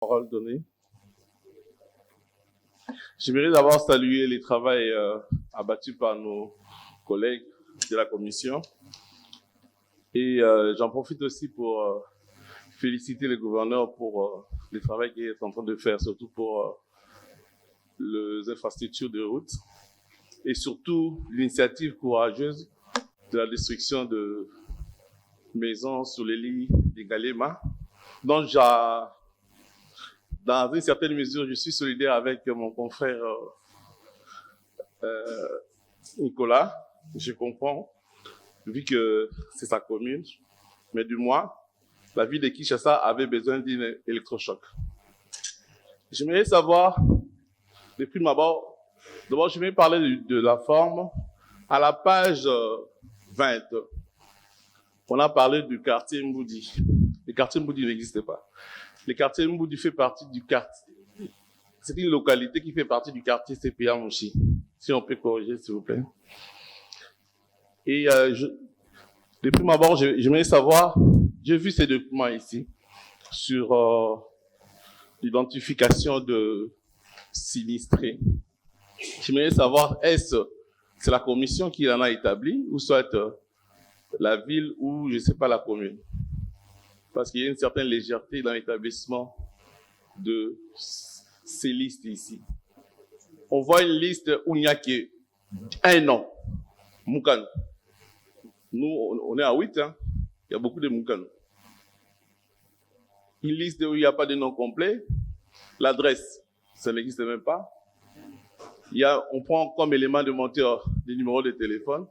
Parole donnée. J'aimerais d'abord saluer les travaux abattus par nos collègues de la commission. Et j'en profite aussi pour féliciter le gouverneur pour le travail qu'il est en train de faire, surtout pour les infrastructures de route et surtout l'initiative courageuse de la destruction de maisons sur les lits des Galema. Donc, dans une certaine mesure, je suis solidaire avec mon confrère Nicolas. Je comprends, vu que c'est sa commune, mais du moins, la ville de Kinshasa avait besoin d'un électrochoc. J'aimerais savoir, depuis d'abord, je vais parler de la forme. À la page 20, on a parlé du quartier Mboudi. Le quartier Mboudi n'existe pas. Le quartier Mboudi fait partie du quartier. C'est une localité qui fait partie du quartier CPA Mouchi. Si on peut corriger, s'il vous plaît. Et depuis d'abord, j'aimerais savoir, j'ai vu ces documents ici sur l'identification de sinistrés. J'aimerais savoir, c'est la commission qui en a établi ou soit la ville ou, je ne sais pas, la commune. Parce qu'il y a une certaine légèreté dans l'établissement de ces listes ici. On voit une liste où il n'y a qu'un nom, Moukano. Nous, on est à 8, hein. Il y a beaucoup de Moukano. Une liste où il n'y a pas de nom complet, l'adresse, ça n'existe même pas. On prend comme élément de monteur des numéros de téléphone.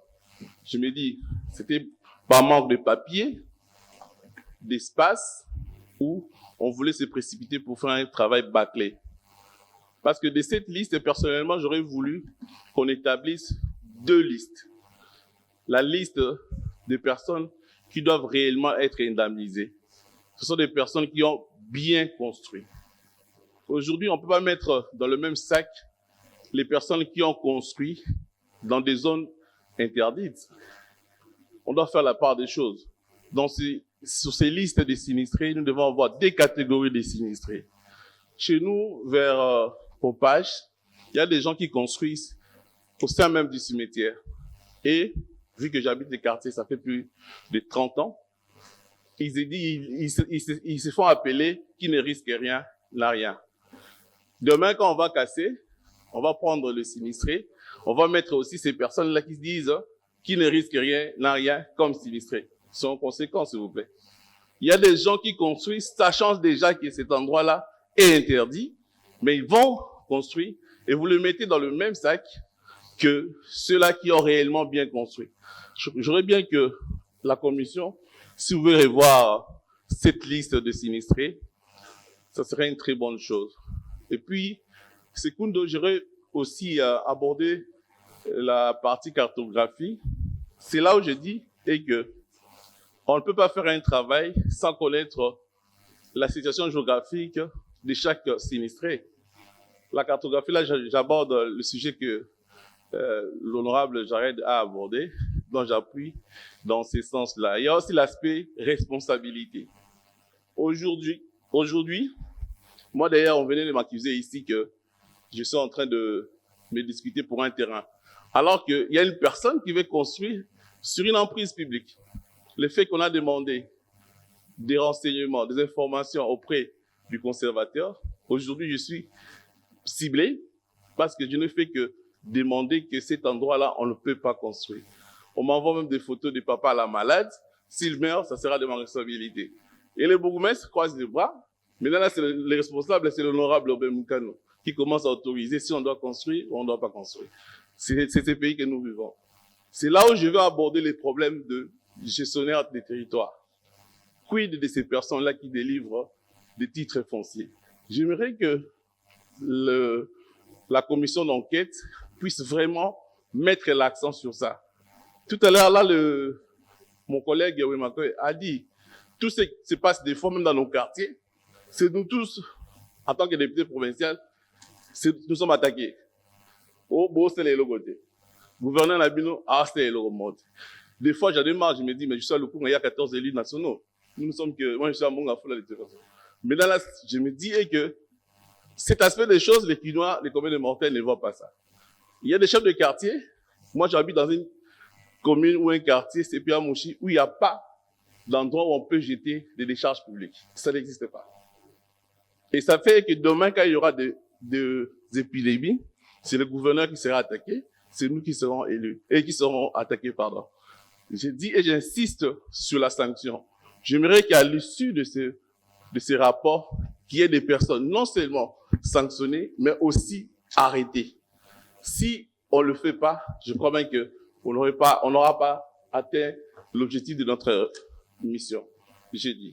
Je me dis, c'était par manque de papier, d'espace, où on voulait se précipiter pour faire un travail bâclé. Parce que de cette liste, personnellement, j'aurais voulu qu'on établisse 2 listes. La liste des personnes qui doivent réellement être indemnisées. Ce sont des personnes qui ont bien construit. Aujourd'hui, on ne peut pas mettre dans le même sac les personnes qui ont construit dans des zones interdites. On doit faire la part des choses. Sur ces listes de sinistrés, nous devons avoir des catégories de sinistrés. Chez nous, vers Popage, il y a des gens qui construisent au sein même du cimetière. Et, vu que j'habite les quartiers, ça fait plus de 30 ans, ils se font appeler qui ne risquent rien, n'a rien. Demain, quand on va casser, on va prendre le sinistré, on va mettre aussi ces personnes-là qui se disent qui ne risquent rien, n'a rien, comme sinistrés. Sont conséquents, s'il vous plaît. Il y a des gens qui construisent, sachant déjà que cet endroit-là est interdit, mais ils vont construire et vous le mettez dans le même sac que ceux-là qui ont réellement bien construit. J'aurais bien que la commission, si vous voulez revoir cette liste de sinistrés, ça serait une très bonne chose. Et puis, Secundo, j'aurais aussi abordé la partie cartographie. C'est là où je dis que on ne peut pas faire un travail sans connaître la situation géographique de chaque sinistré. La cartographie, là, j'aborde le sujet que l'honorable Jared a abordé, dont j'appuie dans ce sens-là. Il y a aussi l'aspect responsabilité. Aujourd'hui, moi d'ailleurs, on venait de m'accuser ici que je suis en train de me discuter pour un terrain. Alors qu'il y a une personne qui veut construire sur une emprise publique. Le fait qu'on a demandé des renseignements, des informations auprès du conservateur, aujourd'hui je suis ciblé parce que je ne fais que demander que cet endroit-là, on ne peut pas construire. On m'envoie même des photos de papa à la malade. S'il meurt, ça sera de ma responsabilité. Et le bourgmestre croise les bras. Mais là, c'est le responsable, c'est l'honorable Obed Moukano qui commence à autoriser si on doit construire ou on ne doit pas construire. C'est ces pays que nous vivons. C'est là où je vais aborder les problèmes de gestionnaire des territoires. Quid de ces personnes-là qui délivrent des titres fonciers? J'aimerais que la commission d'enquête puisse vraiment mettre l'accent sur ça. Tout à l'heure, là, mon collègue Yahweh Makoy a dit, tout ce qui se passe des fois même dans nos quartiers, c'est nous tous, en tant que députés provinciaux, nous sommes attaqués. Oh, bon, c'est les logotés. Gouverneur Nabino, c'est les logotés. Des fois, j'en ai marre, je me dis, mais je suis à Lukunga, il y a 14 élus nationaux. Nous ne sommes que, moi je suis à Mongafoula, Mais je me dis que cet aspect des choses, les Quinois, les communes de Mortagne ne voient pas ça. Il y a des chefs de quartier. Moi, j'habite dans une commune ou un quartier, c'est puis à Mouchi, où il n'y a pas d'endroit où on peut jeter des décharges publiques. Ça n'existe pas. Et ça fait que demain, quand il y aura des épidémies, c'est le gouverneur qui sera attaqué, c'est nous qui serons élus, et qui seront attaqués, pardon. Je dis et j'insiste sur la sanction. J'aimerais qu'à l'issue de ces rapports, qu'il y ait des personnes non seulement sanctionnées, mais aussi arrêtées. Si on le fait pas, je crois bien que on n'aura pas atteint l'objectif de notre mission. J'ai dit.